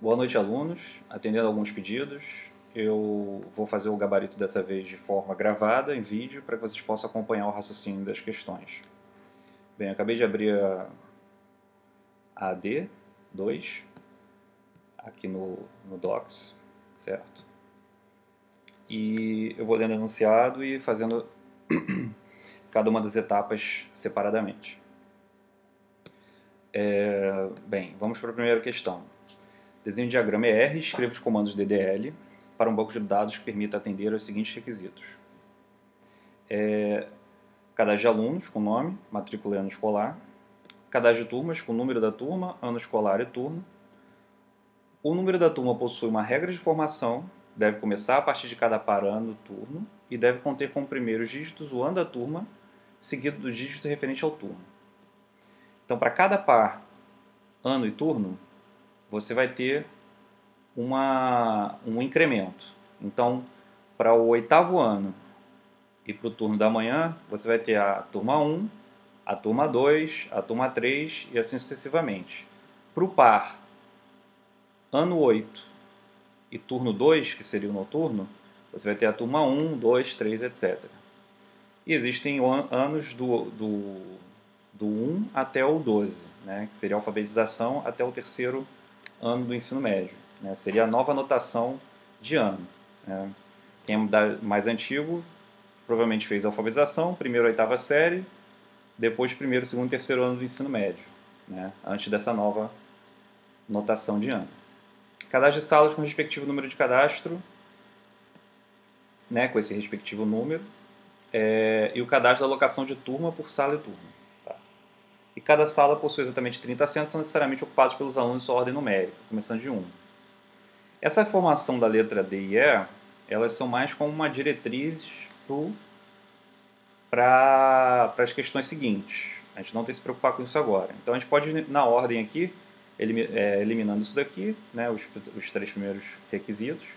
Boa noite, alunos. Atendendo alguns pedidos, eu vou fazer o gabarito dessa vez de forma gravada, em vídeo, para que vocês possam acompanhar o raciocínio das questões. Bem, eu acabei de abrir a AD 2 aqui no Docs, certo? E eu vou lendo o enunciado e fazendo cada uma das etapas separadamente. Bem, vamos para a primeira questão. Desenhe o diagrama ER e escreva os comandos DDL para um banco de dados que permita atender aos seguintes requisitos. Cadastro de alunos com nome, matrícula e ano escolar. Cadastro de turmas com número da turma, ano escolar e turno. O número da turma possui uma regra de formação, deve começar a partir de cada par ano turno e deve conter como primeiros dígitos o ano da turma, seguido do dígito referente ao turno. Então, para cada par ano e turno, você vai ter um incremento. Então, para o oitavo ano e para o turno da manhã, você vai ter a turma 1, a turma 2, a turma 3 e assim sucessivamente. Para o par ano 8 e turno 2, que seria o noturno, você vai ter a turma 1, 2, 3, etc. E existem anos do 1 até o 12, né, que seria a alfabetização até o terceiro ano do ensino médio. Né, seria a nova notação de ano. Né. Quem é mais antigo provavelmente fez a alfabetização, primeira e oitava série, depois primeiro, segundo e terceiro ano do ensino médio, né, antes dessa nova notação de ano. Cadastro de salas com o respectivo número de cadastro, né, com esse respectivo número, e o cadastro da alocação de turma por sala e turma. Tá? E cada sala possui exatamente 30 assentos, são necessariamente ocupados pelos alunos em sua ordem numérica, começando de 1. Essa formação da letra D e E, elas são mais como uma diretriz para as questões seguintes. A gente não tem que se preocupar com isso agora. Então a gente pode ir na ordem aqui, eliminando isso daqui, né, os três primeiros requisitos,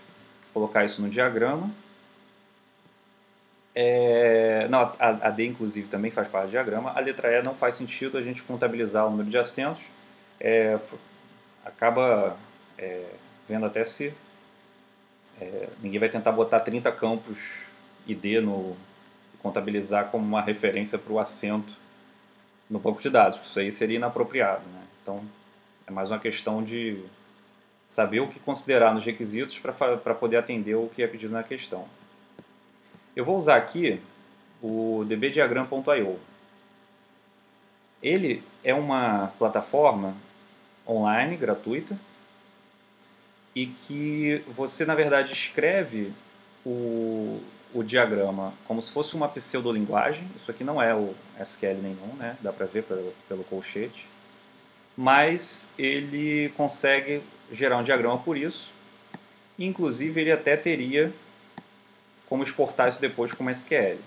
colocar isso no diagrama. Não, a D, inclusive, também faz parte do diagrama. A letra E não faz sentido a gente contabilizar o número de assentos. Acaba vendo até se ninguém vai tentar botar 30 campos ID e contabilizar como uma referência para o assento no banco de dados. Isso aí seria inapropriado. Né? Então, é mais uma questão de saber o que considerar nos requisitos para poder atender o que é pedido na questão. Eu vou usar aqui o dbdiagram.io. Ele é uma plataforma online, gratuita, e que você, na verdade, escreve o diagrama como se fosse uma pseudolinguagem. Isso aqui não é o SQL nenhum, né? Dá para ver pelo colchete. Mas ele consegue gerar um diagrama por isso. Inclusive, ele até teria como exportar isso depois como SQL.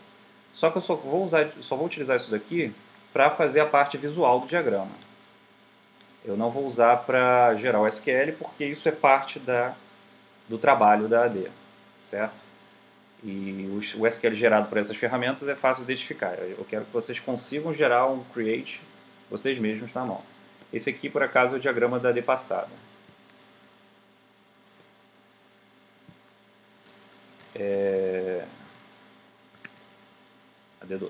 Só que eu só vou utilizar isso daqui para fazer a parte visual do diagrama. Eu não vou usar para gerar o SQL porque isso é parte do trabalho da AD, certo? E o SQL gerado por essas ferramentas é fácil de identificar. Eu quero que vocês consigam gerar um create vocês mesmos na mão. Esse aqui, por acaso, é o diagrama da AD passada. AD2.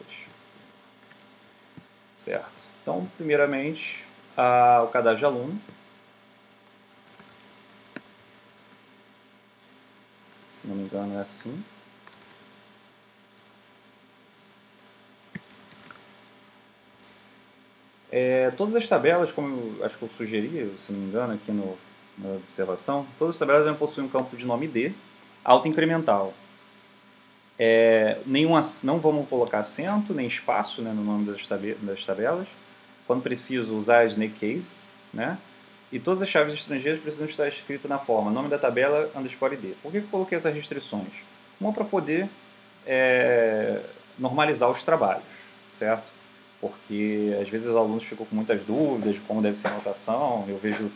Certo. Então, primeiramente, o cadastro de aluno. Se não me engano, é assim. Todas as tabelas, como acho que eu sugeri, se não me engano, aqui na observação, todas as tabelas devem possuir um campo de nome D, autoincremental. Não vamos colocar acento nem espaço, né, no nome das tabelas. Quando preciso, usar a snake case. Né? E todas as chaves estrangeiras precisam estar escritas na forma nome da tabela _d. Por que eu coloquei essas restrições? Uma para poder normalizar os trabalhos, certo? Porque às vezes os alunos ficam com muitas dúvidas de como deve ser a anotação. Eu vejo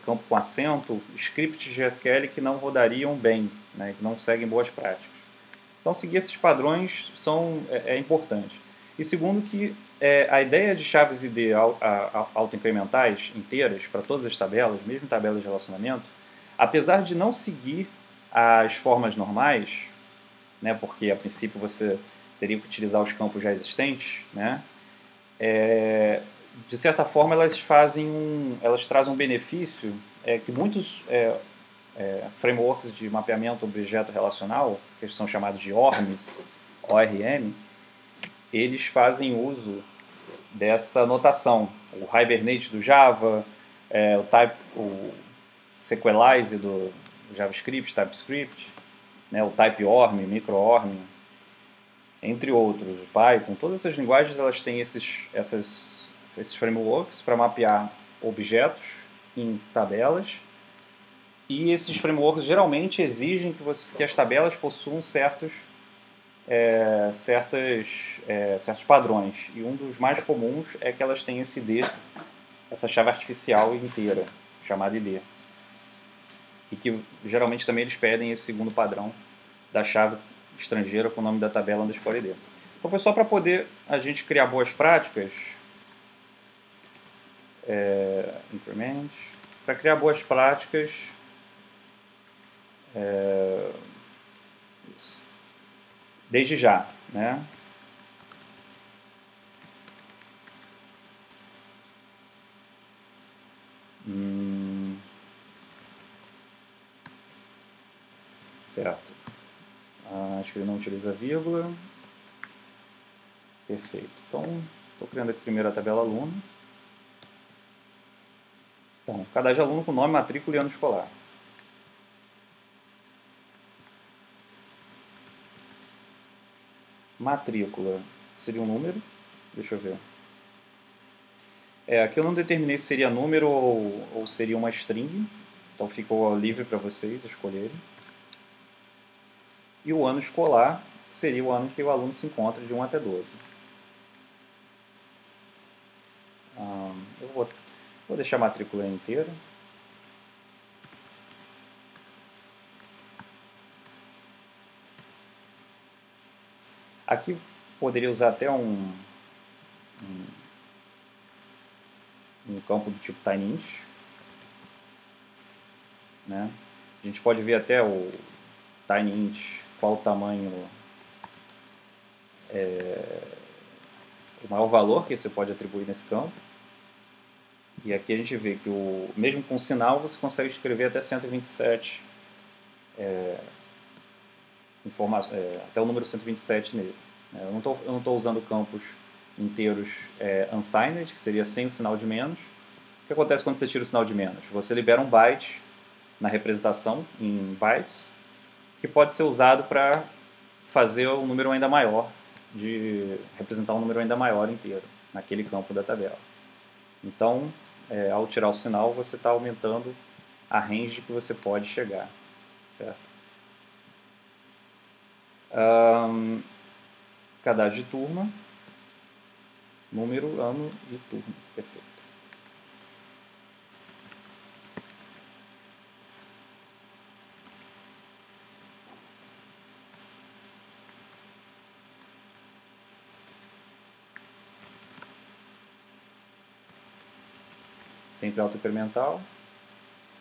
campo com acento, scripts de SQL que não rodariam bem, né, que não seguem boas práticas. Então, seguir esses padrões é importante. E segundo, que a ideia de chaves ID autoincrementais inteiras para todas as tabelas, mesmo tabelas de relacionamento, apesar de não seguir as formas normais, né, porque a princípio você teria que utilizar os campos já existentes, né, de certa forma elas trazem um benefício que muitos frameworks de mapeamento objeto relacional, que são chamados de ORMs, ORM, eles fazem uso dessa notação. O Hibernate do Java, o Sequelize do JavaScript, TypeScript, né, o TypeOrm, MicroOrm, entre outros, o Python. Todas essas linguagens elas têm esses frameworks para mapear objetos em tabelas, e esses frameworks geralmente exigem que as tabelas possuam certos padrões, e um dos mais comuns é que elas têm esse ID, essa chave artificial inteira, chamada ID, e que geralmente também eles pedem esse segundo padrão da chave estrangeira com o nome da tabela underscore ID. Então foi só para poder a gente criar boas práticas, increment, para criar boas práticas, isso, desde já, né? Certo. Acho que ele não utiliza vírgula. Perfeito. Então, estou criando aqui primeiro a tabela aluno. Então, cadastro de aluno com nome, matrícula e ano escolar. Matrícula seria um número. Deixa eu ver. Aqui eu não determinei se seria número ou seria uma string. Então ficou livre para vocês escolherem. E o ano escolar seria o ano que o aluno se encontra, de 1 até 12. Eu vou deixar a matrícula inteira. Aqui poderia usar até um campo do tipo tinyInt, né? A gente pode ver até o tinyInt, qual o tamanho, o maior valor que você pode atribuir nesse campo. E aqui a gente vê que mesmo com sinal você consegue escrever até 127 até o número 127 nele. Eu não estou usando campos inteiros unsigned, que seria sem o sinal de menos. O que acontece quando você tira o sinal de menos? Você libera um byte na representação em bytes, que pode ser usado para fazer um número ainda maior, representar um número ainda maior inteiro naquele campo da tabela. Então, ao tirar o sinal, você está aumentando a range que você pode chegar, certo? Cadastro de turma, número, ano e turma. Perfeito. Sempre auto-incremental.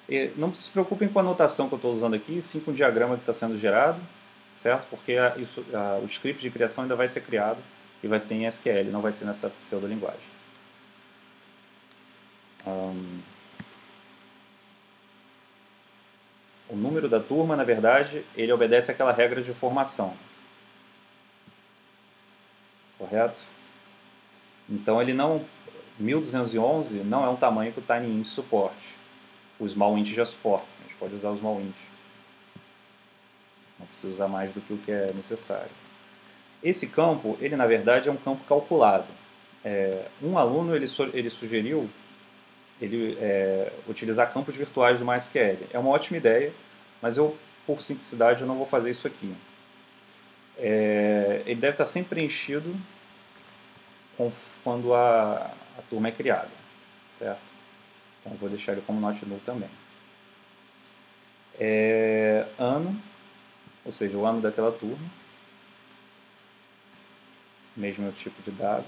E não se preocupem com a notação que eu estou usando aqui, sim com o diagrama que está sendo gerado, certo? Porque o script de criação ainda vai ser criado e vai ser em SQL, não vai ser nessa pseudolinguagem. O número da turma, na verdade, ele obedece àquela regra de formação. Correto? Então, 1211 não é um tamanho que o tinyInt suporte. O smallInt já suporta. A gente pode usar o smallInt. Não precisa usar mais do que o que é necessário. Esse campo, ele na verdade é um campo calculado. Um aluno ele sugeriu utilizar campos virtuais do MySQL. É uma ótima ideia, mas por simplicidade, eu não vou fazer isso aqui. Ele deve estar sempre preenchido quando a turma é criada, certo? Então, eu vou deixar ele como not null também. Ano, ou seja, o ano daquela turma. Mesmo tipo de dado.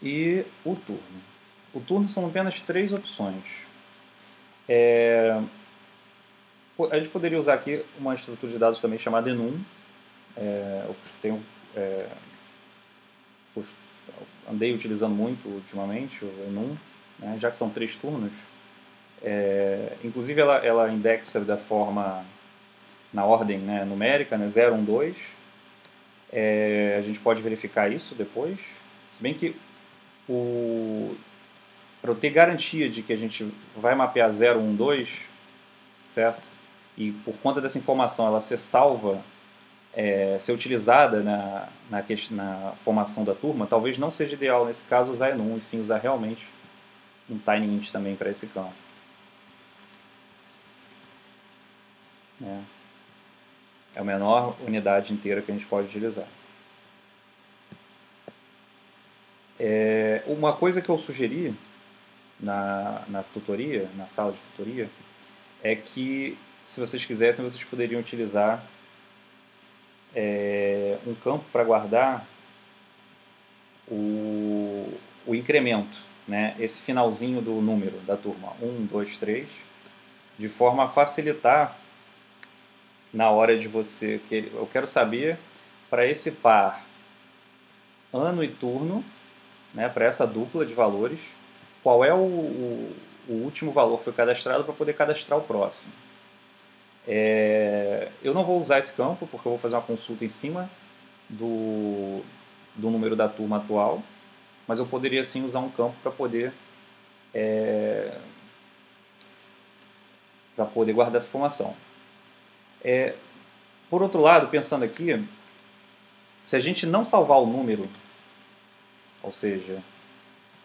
e o turno. O turno são apenas 3 opções. A gente poderia usar aqui uma estrutura de dados também chamada enum. Andei utilizando muito ultimamente o enum, né, já que são 3 turnos. Inclusive ela indexa da forma na ordem, né, numérica, né, 0, 1, 2. A gente pode verificar isso depois. Se bem que para eu ter garantia de que a gente vai mapear 0, 1, 2, certo? E por conta dessa informação ela ser salva, ser utilizada na formação da turma, talvez não seja ideal nesse caso usar enum, e sim usar realmente um tinyInt também para esse campo. É a menor unidade inteira que a gente pode utilizar. Uma coisa que eu sugeri na tutoria, na sala de tutoria, é que, se vocês quisessem, vocês poderiam utilizar um campo para guardar o incremento, né? Esse finalzinho do número da turma, 1, 2, 3, de forma a facilitar na hora de você... Eu quero saber, para esse par ano e turno, né, para essa dupla de valores, qual é o último valor que foi cadastrado para poder cadastrar o próximo. Eu não vou usar esse campo, porque eu vou fazer uma consulta em cima do número da turma atual, mas eu poderia sim usar um campo para poder guardar essa informação. Por outro lado, pensando aqui, se a gente não salvar o número, ou seja,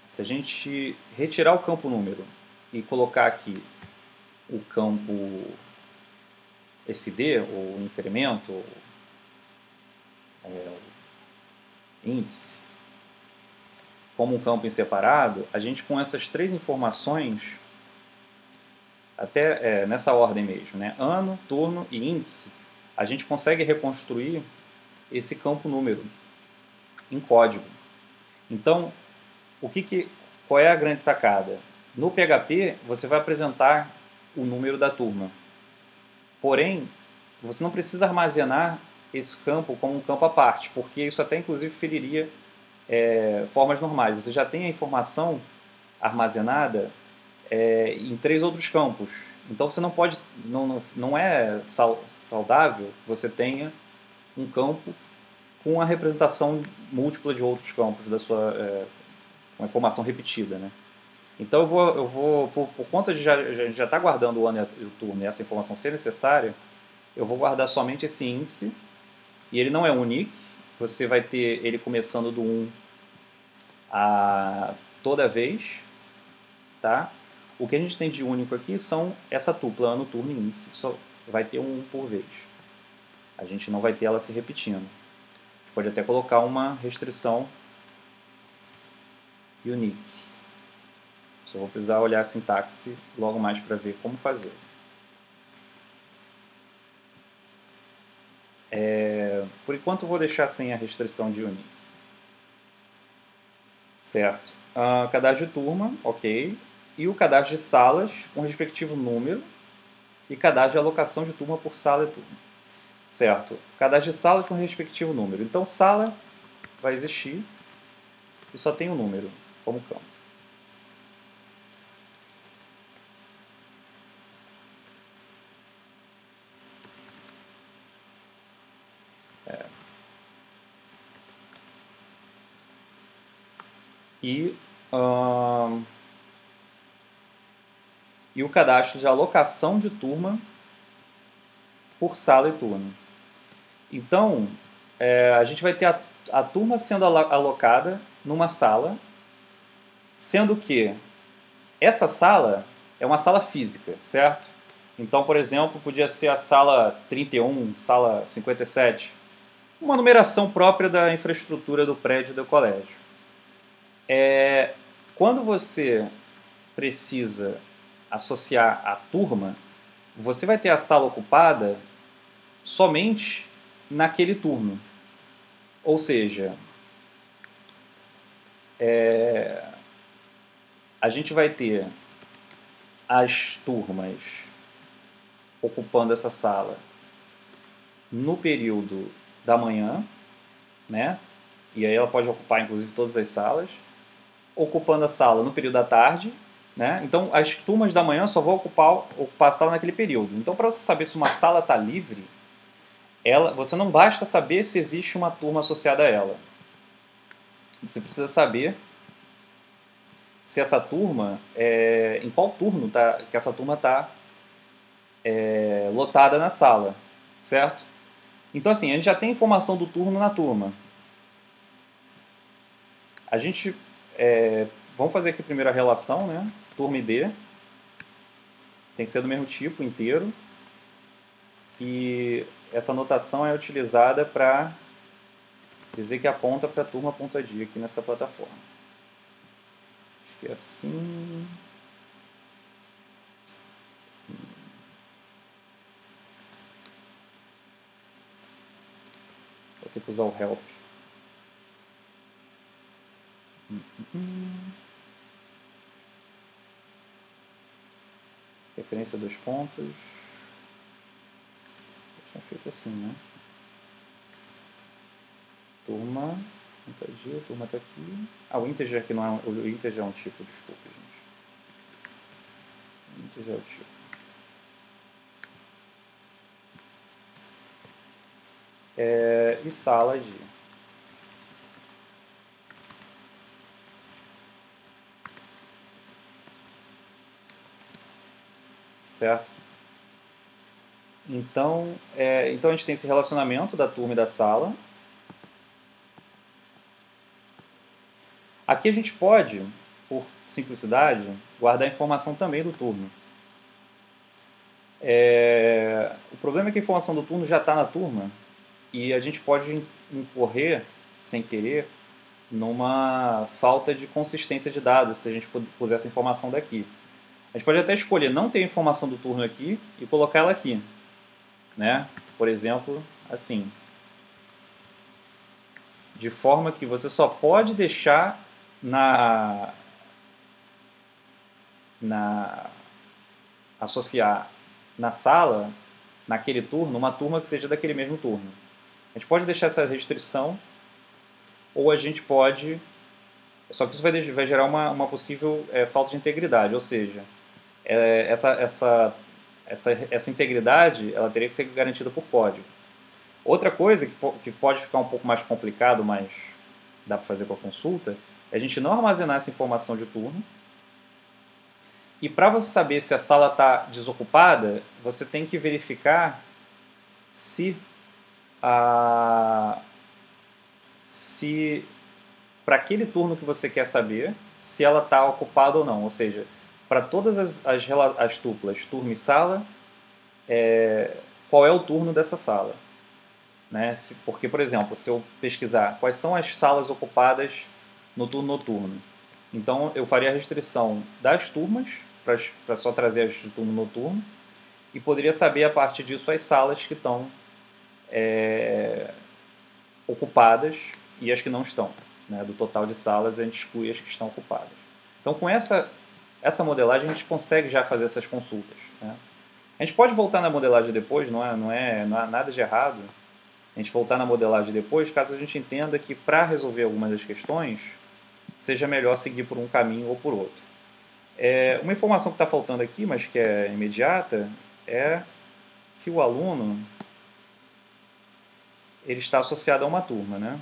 se a gente retirar o campo número e colocar aqui o campo SD, ou incremento, ou índice, como um campo em separado, a gente, com essas 3 informações, até nessa ordem mesmo, né, ano, turno e índice, a gente consegue reconstruir esse campo número em código. Então, qual é a grande sacada? No PHP, você vai apresentar o número da turma. Porém, você não precisa armazenar esse campo como um campo à parte, porque isso até inclusive feriria formas normais. Você já tem a informação armazenada em 3 outros campos. Então você não pode, não é saudável que você tenha um campo com a representação múltipla de outros campos da sua uma informação repetida, né? Então eu vou por conta de já estar guardando o ano e o turno e essa informação ser necessária, eu vou guardar somente esse índice, e ele não é unique. Você vai ter ele começando do 1 a toda vez, tá? O que a gente tem de único aqui são essa tupla ano, turno e índice, que só vai ter um por vez. A gente não vai ter ela se repetindo. A gente pode até colocar uma restrição unique. Só vou precisar olhar a sintaxe logo mais para ver como fazer. Por enquanto eu vou deixar sem a restrição de unique. Certo. Cadastro de turma, ok. E o cadastro de salas com respectivo número e cadastro de alocação de turma por sala e turma. Certo. Cadastro de salas com respectivo número. Então, sala vai existir e só tem um número como campo. E o cadastro de alocação de turma por sala e turno. Então, a gente vai ter a turma sendo alocada numa sala, sendo que essa sala é uma sala física, certo? Então, por exemplo, podia ser a sala 31, sala 57, uma numeração própria da infraestrutura do prédio do colégio. Quando você precisa associar a turma, você vai ter a sala ocupada somente naquele turno. Ou seja, a gente vai ter as turmas ocupando essa sala no período da manhã, né? E aí ela pode ocupar, inclusive, todas as salas. Ocupando a sala no período da tarde, né? Então, as turmas da manhã só vão ocupar a sala naquele período. Então, para você saber se uma sala está livre, você não basta saber se existe uma turma associada a ela. Você precisa saber se essa turma, em qual turno que essa turma está lotada na sala, certo? Então, assim, a gente já tem informação do turno na turma. A gente, vamos fazer aqui primeiro a relação, né? Turma ID, tem que ser do mesmo tipo, inteiro. E essa notação é utilizada para dizer que aponta para a turma.id aqui nessa plataforma. Acho que é assim. Vou ter que usar o help. Referência dos pontos. Eu tinha feito assim, né? Turma. A turma está aqui. Ah, o integer aqui não é o integer é um tipo, desculpa, gente. O integer é o tipo. E sala de. Certo? Então a gente tem esse relacionamento da turma e da sala. Aqui a gente pode, por simplicidade, guardar a informação também do turno. O problema é que a informação do turno já está na turma e a gente pode incorrer, sem querer, numa falta de consistência de dados se a gente puser essa informação daqui. A gente pode até escolher não ter a informação do turno aqui e colocar ela aqui, né? Por exemplo, assim. De forma que você só pode deixar associar na sala, naquele turno, uma turma que seja daquele mesmo turno. A gente pode deixar essa restrição, ou a gente pode... Só que isso vai gerar uma possível falta de integridade, ou seja, essa integridade ela teria que ser garantida por código. Outra coisa que pode ficar um pouco mais complicado, mas dá para fazer com a consulta, é a gente não armazenar essa informação de turno. E para você saber se a sala está desocupada, você tem que verificar se para aquele turno que você quer saber, se ela está ocupada ou não. Ou seja, para todas as tuplas, turno e sala, qual é o turno dessa sala. Né? Porque, por exemplo, se eu pesquisar quais são as salas ocupadas no turno noturno, então eu faria a restrição das turmas, para só trazer as de turno noturno, e poderia saber a partir disso as salas que estão ocupadas e as que não estão. Né? Do total de salas, a gente exclui as que estão ocupadas. Então, com essa modelagem, a gente consegue já fazer essas consultas. Né? A gente pode voltar na modelagem depois, não há nada de errado a gente voltar na modelagem depois, caso a gente entenda que para resolver algumas das questões, seja melhor seguir por um caminho ou por outro. Uma informação que está faltando aqui, mas que é imediata, é que o aluno ele está associado a uma turma. Né?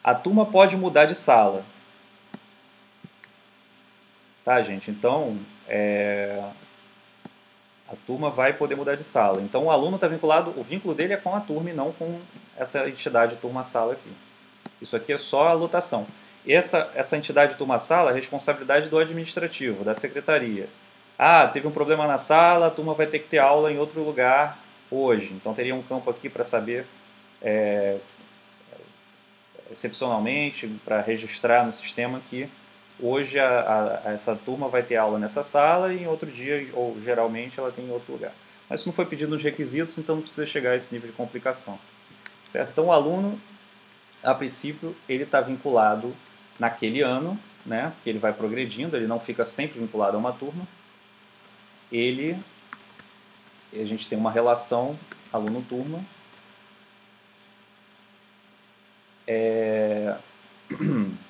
A turma pode mudar de sala. Tá, gente? Então, a turma vai poder mudar de sala. Então, o aluno está vinculado, o vínculo dele é com a turma e não com essa entidade turma-sala aqui. Isso aqui é só a lotação. Essa entidade turma-sala é responsabilidade do administrativo, da secretaria. Ah, teve um problema na sala, a turma vai ter que ter aula em outro lugar hoje. Então, teria um campo aqui para saber, excepcionalmente, para registrar no sistema que hoje essa turma vai ter aula nessa sala e em outro dia, ou geralmente, ela tem em outro lugar. Mas isso não foi pedido nos requisitos, então não precisa chegar a esse nível de complicação. Certo? Então, o aluno a princípio, ele está vinculado naquele ano, né? Porque ele vai progredindo, ele não fica sempre vinculado a uma turma. A gente tem uma relação aluno-turma.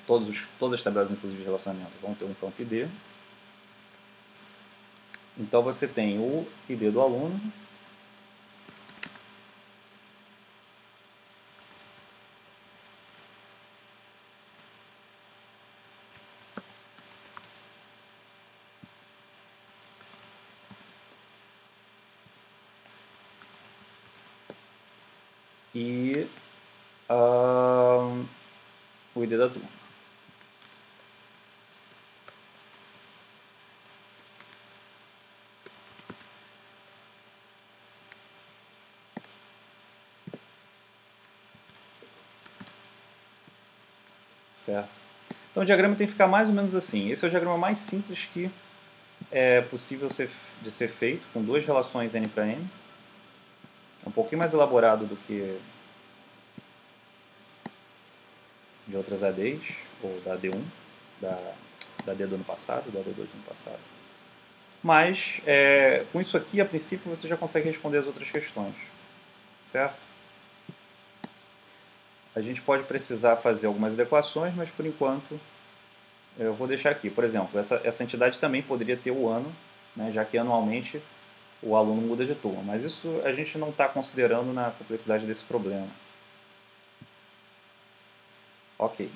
Todas as tabelas, inclusive, de relacionamento vão ter um campo ID. Então, você tem o ID do aluno, e o ID da turma. Certo? Então o diagrama tem que ficar mais ou menos assim. Esse é o diagrama mais simples que é possível de ser feito, com duas relações N para N. É um pouquinho mais elaborado do que de outras ADs, ou da AD1, da AD do ano passado, da AD2 do ano passado. Mas, com isso aqui, a princípio, você já consegue responder as outras questões, certo? A gente pode precisar fazer algumas adequações, mas, por enquanto, eu vou deixar aqui. Por exemplo, essa entidade também poderia ter o ano, né, já que anualmente o aluno muda de turma. Mas isso a gente não está considerando na complexidade desse problema. Ok.